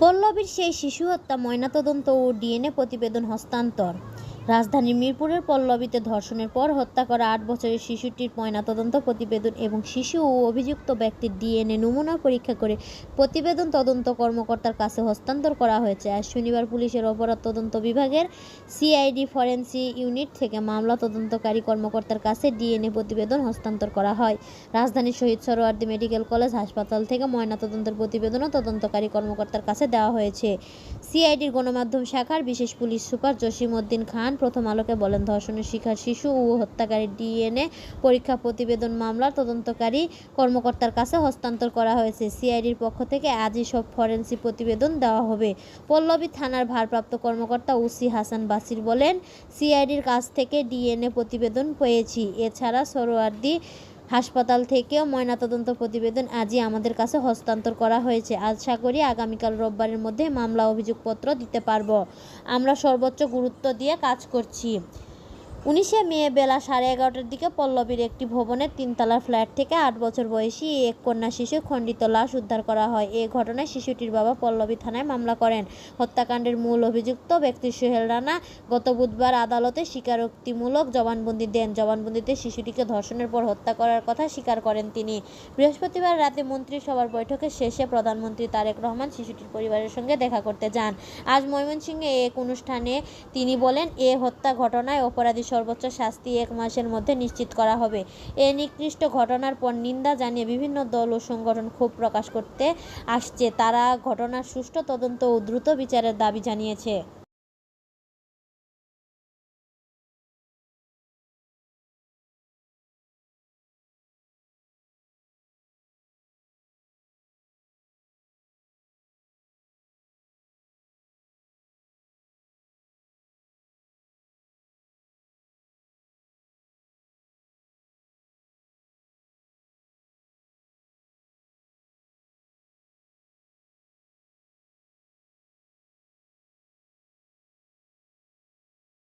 পল্লবীর সেই শিশু হত্যা ময়নাতদন্ত ও ডিএনএ প্রতিবেদন হস্তান্তর। রাজধানীর মিরপুরের পল্লবীতে ধর্ষণের পর হত্যা করা ৮ বছরের শিশুটির ময়নাতদন্ত প্রতিবেদন এবং শিশু ও অভিযুক্ত ব্যক্তির ডিএনএ নমুনা পরীক্ষা করে প্রতিবেদন তদন্ত কর্মকর্তার কাছে হস্তান্তর করা হয়েছে। আজ শনিবার পুলিশের অপরাধ তদন্ত বিভাগের সিআইডি ফরেনসিক ইউনিট থেকে মামলা তদন্তকারী কর্মকর্তার কাছে ডিএনএ প্রতিবেদন হস্তান্তর করা হয়। রাজধানীর শহীদ সোহরাওয়ার্দী মেডিকেল কলেজ হাসপাতাল থেকে ময়নাতদন্তের প্রতিবেদনও তদন্তকারী কর্মকর্তার কাছে দেওয়া হয়েছে। সিআইডির গণমাধ্যম শাখার বিশেষ পুলিশ সুপার জসিম উদ্দিন খান প্রথম আলোকে বলেন, ধর্ষণের শিকার শিশু ও হত্যাকারীর ডিএনএ পরীক্ষা প্রতিবেদন মামলার তদন্তকারী কর্মকর্তার কাছে হস্তান্তর করা হয়েছে। সিআইডির পক্ষ থেকে আজই সব ফরেনসিক প্রতিবেদন দেওয়া হবে। পল্লবী থানার ভারপ্রাপ্ত কর্মকর্তা ওসি হাসান বাসির বলেন, সিআইডির কাছ থেকে ডিএনএ প্রতিবেদন পেয়েছি। এছাড়া সোহরাওয়ার্দী হাসপাতাল থেকেও ময়নাতদন্ত প্রতিবেদন আজই আমাদের কাছে হস্তান্তর করা হয়েছে। আশা করি আগামীকাল রোববারের মধ্যে মামলা অভিযোগপত্র দিতে পারব। আমরা সর্বোচ্চ গুরুত্ব দিয়ে কাজ করছি। 19শে মে বেলা 11:30টার দিকে পল্লবীর একটি ভবনের 3তলার ফ্ল্যাট থেকে 8 বছর বয়সী এক কন্যা শিশুর খণ্ডিত লাশ উদ্ধার করা হয়। এ ঘটনায় শিশুটির বাবা পল্লবী থানায় মামলা করেন। হত্যাকাণ্ডের মূল অভিযুক্ত ব্যক্তি সোহেল রানা গত বুধবার আদালতে স্বীকারোক্তিমূলক জবানবন্দি দেন। জবানবন্দিতে শিশুটিকে ধর্ষণের পর হত্যা করার কথা স্বীকার করেন তিনি। বৃহস্পতিবার রাতে মন্ত্রিসভার বৈঠকের শেষে প্রধানমন্ত্রী তারেক রহমান শিশুটির পরিবারের সঙ্গে দেখা করতে যান। আজ ময়মনসিংহে এক অনুষ্ঠানে তিনি বলেন, এ হত্যা ঘটনায় অপরাধী সর্বোচ্চ শাস্তি 1 মাসের মধ্যে নিশ্চিত করা হবে। এ নিকৃষ্ট ঘটনার পর নিন্দা জানিয়ে বিভিন্ন দল ও সংগঠন ক্ষোভ প্রকাশ করতে আসছে। তারা ঘটনার সুষ্ঠু তদন্ত ও দ্রুত বিচারের দাবি জানিয়েছে।